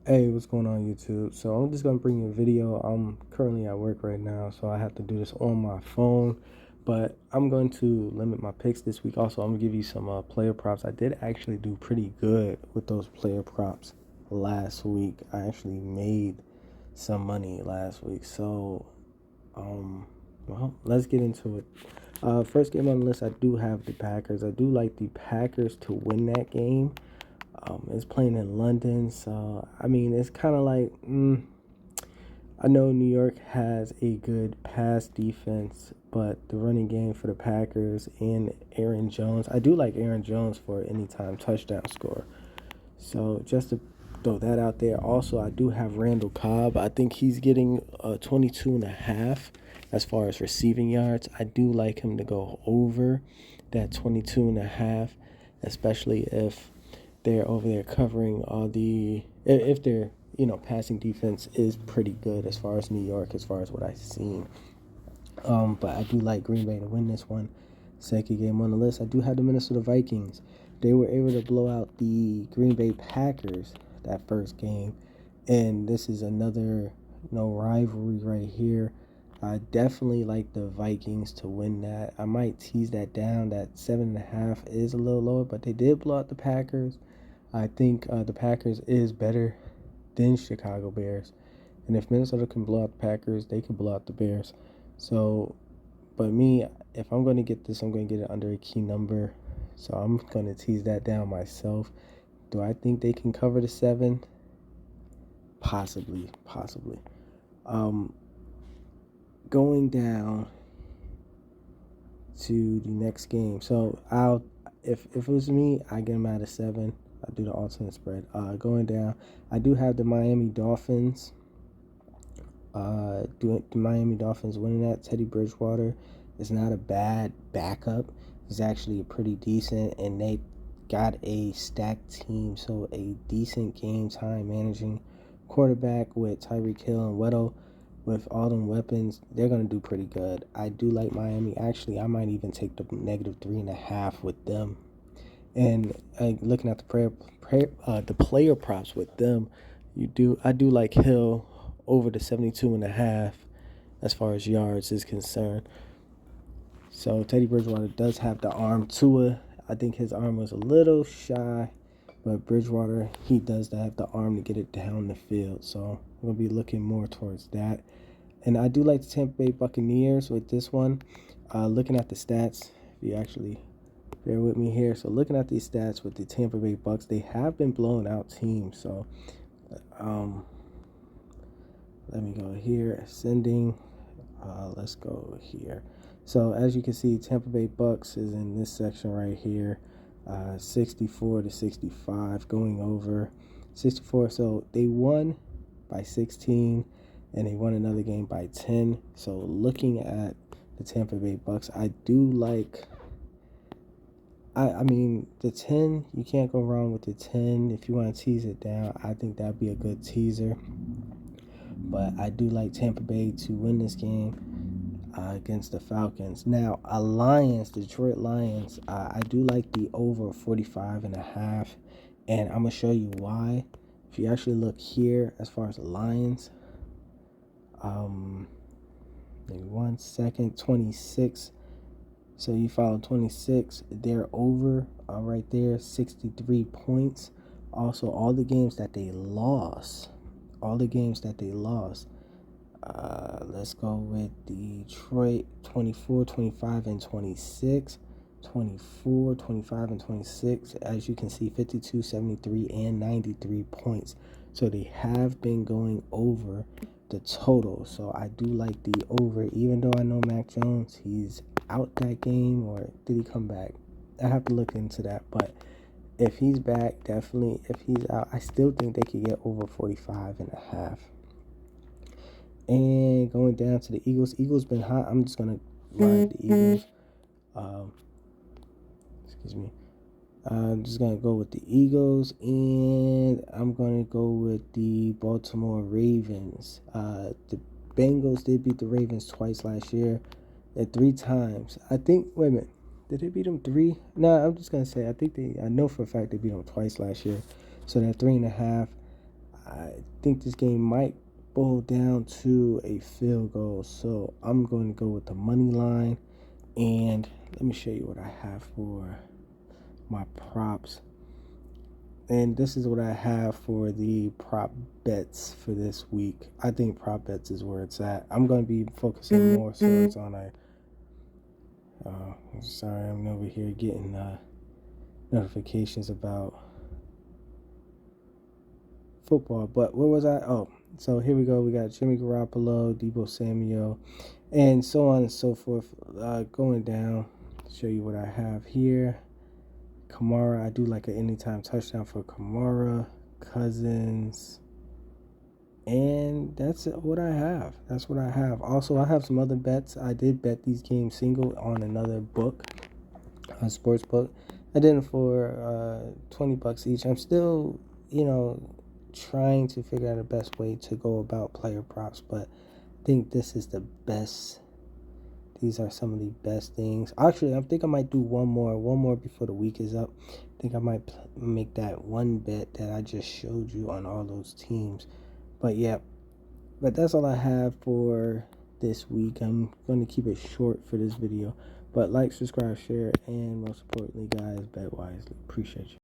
Hey, what's going on YouTube? So I'm just gonna bring you a video. I'm currently at work right now, so I have to do this on my phone. But I'm going to limit my picks this week. Also, I'm gonna give you some player props. I did actually do pretty good with those player props last week. I actually made some money last week. So, well, let's get into it. First game on the list, I do have the Packers. I do like the Packers to win that game. It's playing in London, so I mean, it's kind of like I know New York has a good pass defense, but the running game for the Packers and Aaron Jones, I do like Aaron Jones for anytime touchdown score. So just to throw that out there. Also, I do have Randall Cobb. I think he's getting 22 and a half as far as receiving yards. I do like him to go over that 22 and a half, especially if they're over there covering all the if their passing defense is pretty good as far as New York, as far as what I've seen. But I do like Green Bay to win this one. Second game on the list, I do have the Minnesota Vikings. They were able to blow out the Green Bay Packers that first game, and this is another rivalry right here. I definitely like the Vikings to win that. I might tease that down. That 7.5 is a little lower, but they did blow out the Packers. I think the Packers is better than Chicago Bears, and if Minnesota can blow out the Packers, they can blow out the Bears. So, but me, if I'm going to get this, I'm going to get it under a key number. So I'm going to tease that down myself. Do I think they can cover the 7? Possibly, possibly. Um, Going down to the next game. So if it was me, I get them out of 7. I do the alternate spread. Going down, I do have the Miami Dolphins. The Miami Dolphins winning that. Teddy Bridgewater is not a bad backup. He's actually pretty decent, and they got a stacked team, so a decent game time managing quarterback with Tyreek Hill and Weddle. With all them weapons, they're gonna do pretty good. I do like Miami. Actually, I might even take the -3.5 with them. And looking at the player props with them, I do like Hill over the 72.5 as far as yards is concerned. So Teddy Bridgewater does have the arm. Tua, I think his arm was a little shy, but Bridgewater, he does have the arm to get it down the field. So I'm gonna be looking more towards that. And I do like the Tampa Bay Buccaneers with this one. Looking at the stats, if you actually bear with me here. So looking at these stats with the Tampa Bay Bucks, they have been blowing out teams. So let me go here, ascending. Let's go here. So as you can see, Tampa Bay Bucks is in this section right here, 64 to 65, going over 64. So they won by 16, and they won another game by 10. So looking at the Tampa Bay Bucks, I do like. I mean, the 10, you can't go wrong with the 10. If you want to tease it down, I think that'd be a good teaser. But I do like Tampa Bay to win this game against the Falcons. Now, Detroit Lions, I do like the over 45.5, and I'm going to show you why. If you actually look here, as far as the Lions, maybe 1 second, 26. So you follow 26, they're over right there, 63 points. Also, all the games that they lost, let's go with Detroit, 24, 25, and 26. 24, 25, and 26. As you can see, 52, 73, and 93 points. So they have been going over the total. So I do like the over, even though I know Mac Jones, he's out that game, or did he come back? I have to look into that. But if he's back, definitely. If he's out, I still think they could get over 45.5. And going down to the Eagles. Eagles been hot. I'm just gonna ride the Eagles. Excuse me. I'm just gonna go with the Eagles, and I'm gonna go with the Baltimore Ravens. The Bengals did beat the Ravens twice last year, and 3 times. I think. Wait a minute. Did they beat them 3? No, I'm just gonna say I know for a fact they beat them twice last year. So that 3.5. I think this game might boil down to a field goal. So I'm going to go with the money line. And let me show you what I have for my props. And this is what I have for the prop bets for this week. I think prop bets is where it's at. I'm going to be focusing more so it's on a... sorry, I'm over here getting notifications about football. But where was I? Oh, so here we go. We got Jimmy Garoppolo, Deebo Samuel, and so on and so forth. Going down, show you what I have here. Kamara, I do like an anytime touchdown for Kamara, Cousins, and that's what I have. That's what I have. Also, I have some other bets. I did bet these games single on another book, a sports book. I did it for $20 each. I'm still, trying to figure out the best way to go about player props, but I think this is the best. These are some of the best things. Actually, I think I might do one more before the week is up. I think I might make that one bet that I just showed you on all those teams. But yeah, but that's all I have for this week. I'm going to keep it short for this video. But like, subscribe, share, and most importantly, guys, bet wisely. Appreciate you.